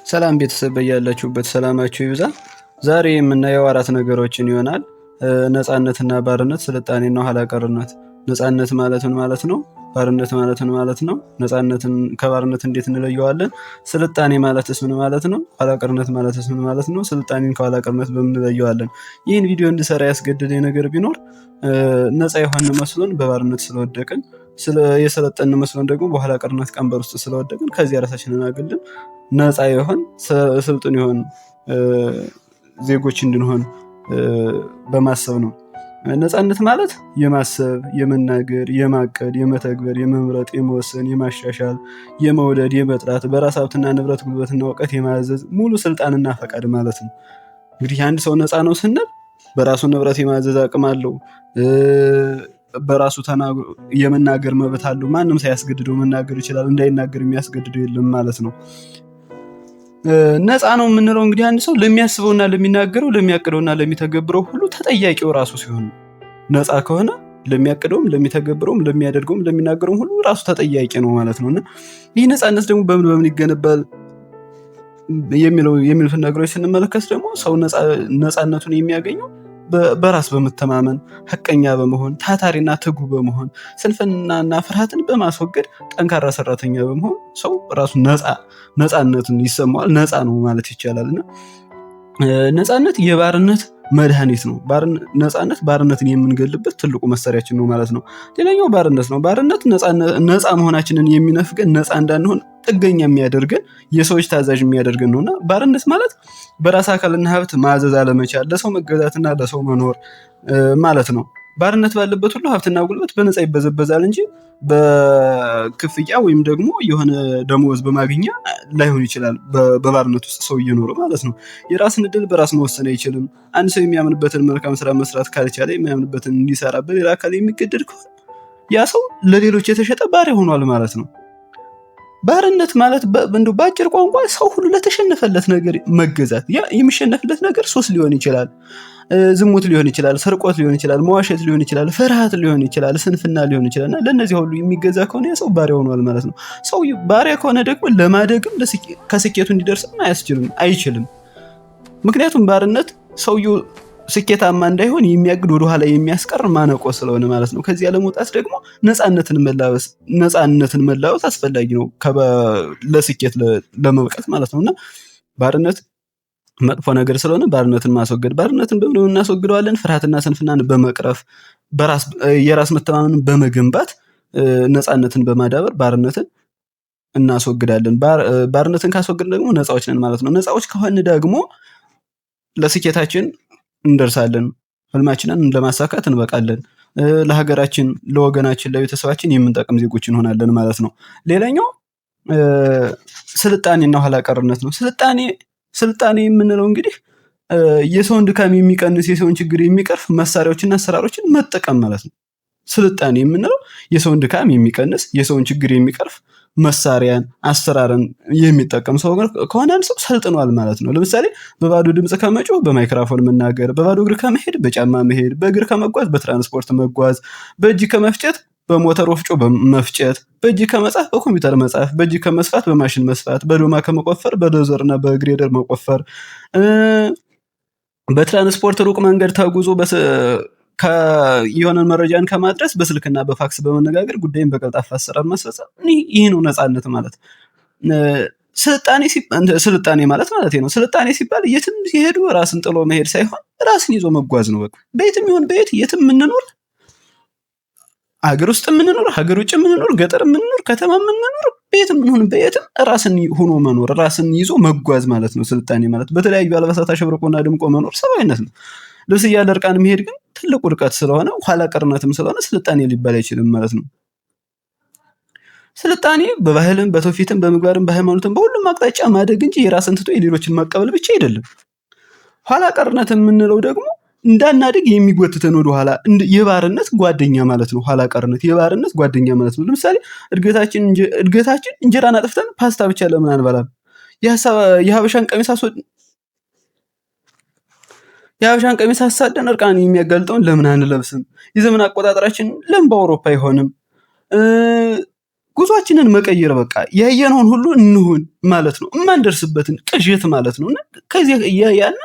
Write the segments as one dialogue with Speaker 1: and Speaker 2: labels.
Speaker 1: ሰላም ቤተሰብ በያላችሁበት ሰላማችሁ ይብዛ። ዛሬ የምናየው አራት ነገሮችን ይሆናል። ነፃነትና ባርነት፣ ስልጣኔና ኋላ ቀርነት። ነፃነት ማለት ምን ማለት ነው? ባርነት ማለት ምን ማለት ነው? ነፃነትን ከባርነት እንዴት እንለየዋለን? ስልጣኔ ማለትስ ምን ማለት ነው? ኋላ ቀርነት ማለትስ ምን ማለት ነው? ስልጣኔን ከኋላ ቀርነት በምን እንለየዋለን? ይህን ቪዲዮ እንድሰራ ያስገደደኝ ነገር ቢኖር ነፃ የሆን መስሎን በባርነት ስለወደቅን፣ የሰለጠን መስሎን ደግሞ በኋላ ቀርነት ቀንበር ውስጥ ስለወደቅን ከዚህ ራሳችንን አግልን ነፃ የሆን ስልጡን የሆን ዜጎች እንድንሆን በማሰብ ነው። ነፃነት ማለት የማሰብ፣ የመናገር፣ የማቀድ፣ የመተግበር፣ የመምረጥ፣ የመወሰን፣ የማሻሻል፣ የመውደድ፣ የመጥራት፣ በራስ ሀብትና ንብረት፣ ጉልበትና እውቀት የማዘዝ ሙሉ ስልጣንና ፈቃድ ማለት ነው። እንግዲህ አንድ ሰው ነፃ ነው ስንል በራሱ ንብረት የማዘዝ አቅም አለው፣ በራሱ የመናገር መብት አለው። ማንም ሳያስገድደው መናገር ይችላል፣ እንዳይናገር የሚያስገድደው የለም ማለት ነው። ነፃ ነው የምንለው እንግዲህ አንድ ሰው ለሚያስበውና ለሚናገረው፣ ለሚያቅደውና ለሚተገብረው ሁሉ ተጠያቂው ራሱ ሲሆን ነፃ ከሆነ ለሚያቅደውም፣ ለሚተገብረውም፣ ለሚያደርገውም፣ ለሚናገረውም ሁሉ ራሱ ተጠያቂ ነው ማለት ነውና ይህ ነፃነት ደግሞ በምን ይገነባል የሚሉትን ነገሮች ስንመለከት ደግሞ ሰው ነፃነቱን የሚያገኘው በራስ በመተማመን፣ ሐቀኛ በመሆን፣ ታታሪና ትጉ በመሆን፣ ስንፍናና ፍርሃትን በማስወገድ፣ ጠንካራ ሰራተኛ በመሆን ሰው ራሱ ነፃነትን ይሰማዋል። ነፃ ነው ማለት ይቻላልና ነፃነት የባርነት መድኃኒት ነው። ነፃነት ባርነትን የምንገልበት ትልቁ መሳሪያችን ነው ማለት ነው። ሌላኛው ባርነት ነው። ባርነት ነፃ መሆናችንን የሚነፍገን፣ ነፃ እንዳንሆን ጥገኛ የሚያደርገን፣ የሰዎች ታዛዥ የሚያደርገን ነውና ባርነት ማለት በራስ አካልና ሀብት ማዘዝ አለመቻል፣ ለሰው መገዛትና ለሰው መኖር ማለት ነው። ባርነት ባለበት ሁሉ ሀብትና ጉልበት በነፃ ይበዘበዛል እንጂ በክፍያ ወይም ደግሞ የሆነ ደመወዝ በማግኛ ላይሆን ይችላል። በባርነት ውስጥ ሰው እየኖረ ማለት ነው። የራስን ዕድል በራስ መወሰን አይችልም። አንድ ሰው የሚያምንበትን መልካም ስራ መስራት ካልቻለ፣ የሚያምንበትን እንዲሰራ በሌላ አካል የሚገደድ ከሆነ ያ ሰው ለሌሎች የተሸጠ ባሪያ ሆኗል ማለት ነው። ባርነት ማለት በአጭር ቋንቋ ሰው ሁሉ ለተሸነፈለት ነገር መገዛት። ያ የሚሸነፍለት ነገር ሱስ ሊሆን ይችላል፣ ዝሙት ሊሆን ይችላል፣ ስርቆት ሊሆን ይችላል፣ መዋሸት ሊሆን ይችላል፣ ፍርሃት ሊሆን ይችላል፣ ስንፍና ሊሆን ይችላል። እና ለእነዚህ ሁሉ የሚገዛ ከሆነ ያ ሰው ባሪያ ሆኗል ማለት ነው። ሰው ባሪያ ከሆነ ደግሞ ለማደግም ከስኬቱ እንዲደርስም አይችልም። ምክንያቱን ባርነት ሰውየው ስኬታማ እንዳይሆን የሚያግድ፣ ወደኋላ የሚያስቀር ማነቆ ስለሆነ ማለት ነው። ከዚያ ለመውጣት ደግሞ ነፃነትን መላበስ አስፈላጊ ነው ለስኬት ለመብቃት ማለት ነው። እና ባርነት መጥፎ ነገር ስለሆነ ባርነትን ማስወገድ። ባርነትን በምን እናስወግደዋለን? ፍርሃትና ስንፍናን በመቅረፍ፣ የራስ መተማመንን በመገንባት፣ ነፃነትን በማዳበር ባርነትን እናስወግዳለን። ባርነትን ካስወግድን ደግሞ ነፃዎች ነን ማለት ነው። ነፃዎች ከሆን ደግሞ ለስኬታችን እንደርሳለን፣ ህልማችንን ለማሳካት እንበቃለን፣ ለሀገራችን፣ ለወገናችን፣ ለቤተሰባችን የምንጠቅም ዜጎች እንሆናለን ማለት ነው። ሌላኛው ስልጣኔና ኋላ ቀርነት ነው። ስልጣኔ የምንለው እንግዲህ የሰውን ድካም የሚቀንስ፣ የሰውን ችግር የሚቀርፍ መሳሪያዎችና አሰራሮችን መጠቀም ማለት ነው። ስልጣኔ የምንለው የሰውን ድካም የሚቀንስ፣ የሰውን ችግር የሚቀርፍ መሳሪያን፣ አሰራርን የሚጠቀም ሰው ከሆነ አንድ ሰው ሰልጥኗል ማለት ነው። ለምሳሌ በባዶ ድምፅ ከመጮህ በማይክራፎን መናገር፣ በባዶ እግር ከመሄድ በጫማ መሄድ፣ በእግር ከመጓዝ በትራንስፖርት መጓዝ፣ በእጅ ከመፍጨት በሞተር ወፍጮ መፍጨት፣ በእጅ ከመጻፍ በኮምፒውተር መጻፍ፣ በእጅ ከመስፋት በማሽን መስፋት፣ በዶማ ከመቆፈር በዶዘርና በግሬደር መቆፈር፣ በትራንስፖርት ሩቅ መንገድ ተጉዞ የሆነ መረጃን ከማድረስ በስልክና በፋክስ በመነጋገር ጉዳይን በቀልጣፋ አሰራር ማስፈጸም። ይህ ነው ነፃነት ማለት። ስልጣኔ ማለት ነው። ስልጣኔ ሲባል የትም ሲሄዱ ራስን ጥሎ መሄድ ሳይሆን ራስን ይዞ መጓዝ ነው። በቃ በየትም ይሁን በየት፣ የትም የምንኖር፣ ሀገር ውስጥ የምንኖር፣ ሀገር ውጭ የምንኖር፣ ገጠር የምንኖር፣ ከተማ የምንኖር፣ በየትም ይሁን በየትም ራስን ሆኖ መኖር፣ ራስን ይዞ መጓዝ ማለት ነው ስልጣኔ ማለት። በተለያዩ አልባሳት አሸብርቆና ድምቆ መኖር ሰብአዊነት ነው። ልብስ እያለ እርቃን መሄድ ግን ትልቅ ውድቀት ስለሆነ፣ ኋላ ቀርነትም ስለሆነ ስልጣኔ ሊባል አይችልም ማለት ነው። ስልጣኔ በባህልም፣ በትውፊትም፣ በምግባርም፣ በሃይማኖትም በሁሉም አቅጣጫ ማደግ እንጂ የራስን ትቶ የሌሎችን መቀበል ብቻ አይደለም። ኋላ ቀርነት የምንለው ደግሞ እንዳናደግ የሚጎትተን ወደኋላ የባርነት ጓደኛ ማለት ነው። ኋላ ቀርነት የባርነት ጓደኛ ማለት ነው። ለምሳሌ እድገታችን እንጀራን አጥፍተን ፓስታ ብቻ ለምን አንበላም? የሀበሻን ቀሚስ አሳደን እርቃን የሚያጋልጠውን ለምን አንለብስም? የዘመን አቆጣጠራችን ለምን በአውሮፓ አይሆንም? ጉዟችንን መቀየር በቃ ያየነውን ሁሉ እንሁን ማለት ነው። የማንደርስበትን ቅዠት ማለት ነው። እና ከዚህ ያያና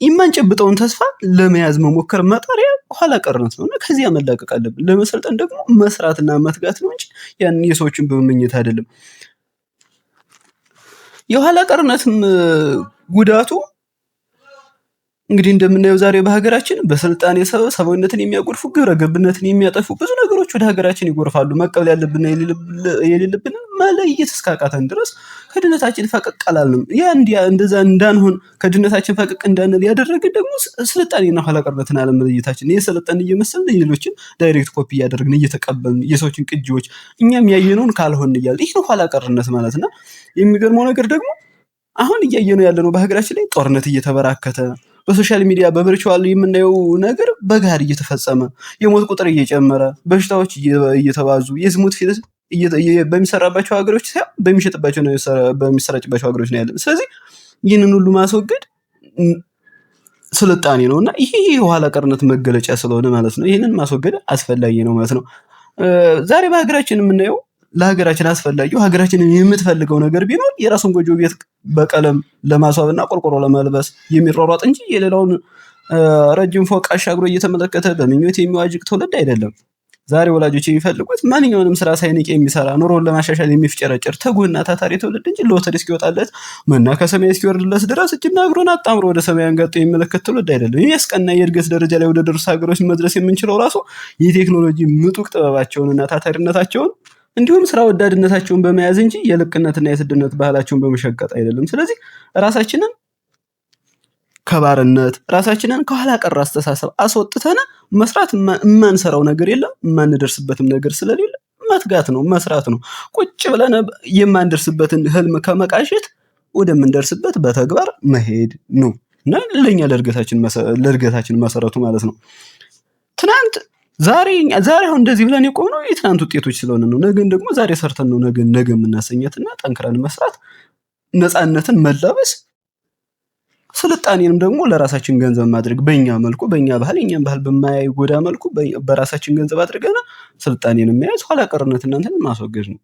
Speaker 1: የማንጨብጠውን ተስፋ ለመያዝ መሞከር መጣሪያ ኋላ ቀርነት ነው። እና ከዚያ መላቀቅ አለብን። ለመሰልጠን ደግሞ መስራትና መትጋት ነው እንጂ ያን የሰዎችን በመመኘት አይደለም። የኋላ ቀርነትም ጉዳቱ እንግዲህ እንደምናየው ዛሬ በሀገራችን በስልጣኔ ሰበብ ሰብአዊነትን የሚያጎድፉ ግብረ ገብነትን የሚያጠፉ ብዙ ነገሮች ወደ ሀገራችን ይጎርፋሉ። መቀበል ያለብን የሌለብን መለየት እስካቃተን ድረስ ከድነታችን ፈቀቅ አላልንም። እንደዛ እንዳንሆን ከድነታችን ፈቀቅ እንዳንል ያደረግን ደግሞ ስልጣኔና ኋላ ቀርነትን አለመለየታችን። የሰለጠን እየመሰልን ሌሎችን ዳይሬክት ኮፒ እያደረግን እየተቀበልን የሰዎችን ቅጂዎች እኛም ያየነውን ካልሆን እያልን ይህ ነው ኋላ ቀርነት ማለት ነው። የሚገርመው ነገር ደግሞ አሁን እያየነው ያለነው በሀገራችን ላይ ጦርነት እየተበራከተ በሶሻል ሚዲያ በቨርቹዋል የምናየው ነገር በጋር እየተፈጸመ የሞት ቁጥር እየጨመረ በሽታዎች እየተባዙ የዝሙት ፊልም በሚሰራባቸው ሀገሮች ሳይሆን በሚሸጥባቸው ነው በሚሰራጭባቸው ሀገሮች ነው ያለው። ስለዚህ ይህንን ሁሉ ማስወገድ ስልጣኔ ነውና ይሄ የኋላ ቀርነት መገለጫ ስለሆነ ማለት ነው ይህንን ማስወገድ አስፈላጊ ነው ማለት ነው። ዛሬ በሀገራችን የምናየው ለሀገራችን አስፈላጊው ሀገራችንን የምትፈልገው ነገር ቢኖር የራሱን ጎጆ ቤት በቀለም ለማስዋብና ቆርቆሮ ለማልበስ የሚሯሯጥ እንጂ የሌላውን ረጅም ፎቅ አሻግሮ እየተመለከተ በምኞት የሚዋጅቅ ትውልድ አይደለም። ዛሬ ወላጆች የሚፈልጉት ማንኛውንም ስራ ሳይንቅ የሚሰራ ኑሮውን ለማሻሻል የሚፍጨረጨር ትጉህና ታታሪ ትውልድ እንጂ ሎተሪ እስኪወጣለት መና ከሰማይ እስኪወርድለት ድረስ እጅና እግሩን አጣምሮ ወደ ሰማይ አንጋጦ የሚመለከት ትውልድ አይደለም። የሚያስቀና የእድገት ደረጃ ላይ ወደ ደረሱ ሀገሮች መድረስ የምንችለው ራሱ የቴክኖሎጂ ምጡቅ ጥበባቸውንና ታታሪነታቸውን እንዲሁም ስራ ወዳድነታቸውን በመያዝ እንጂ የልቅነትና የስድነት ባህላቸውን በመሸቀጥ አይደለም። ስለዚህ ራሳችንን ከባርነት ራሳችንን ከኋላ ቀር አስተሳሰብ አስወጥተን መስራት የማንሰራው ነገር የለም። የማንደርስበትም ነገር ስለሌለ መትጋት ነው፣ መስራት ነው። ቁጭ ብለን የማንደርስበትን ህልም ከመቃሸት ወደምንደርስበት በተግባር መሄድ ነው እና ለኛ ለእድገታችን መሰረቱ ማለት ነው። ትናንት ዛሬ አሁን እንደዚህ ብለን የቆምነው የትናንት ውጤቶች ስለሆነ ነው። ነገን ደግሞ ዛሬ ሰርተን ነው ነገ የምናሰኘትና ጠንክረን መስራት፣ ነፃነትን መላበስ፣ ስልጣኔንም ደግሞ ለራሳችን ገንዘብ ማድረግ በእኛ መልኩ በእኛ ባህል የኛን ባህል በማይጎዳ መልኩ በራሳችን ገንዘብ አድርገን ስልጣኔን መያዝ ኋላ ቀርነት እናንተን ማስወገድ ነው።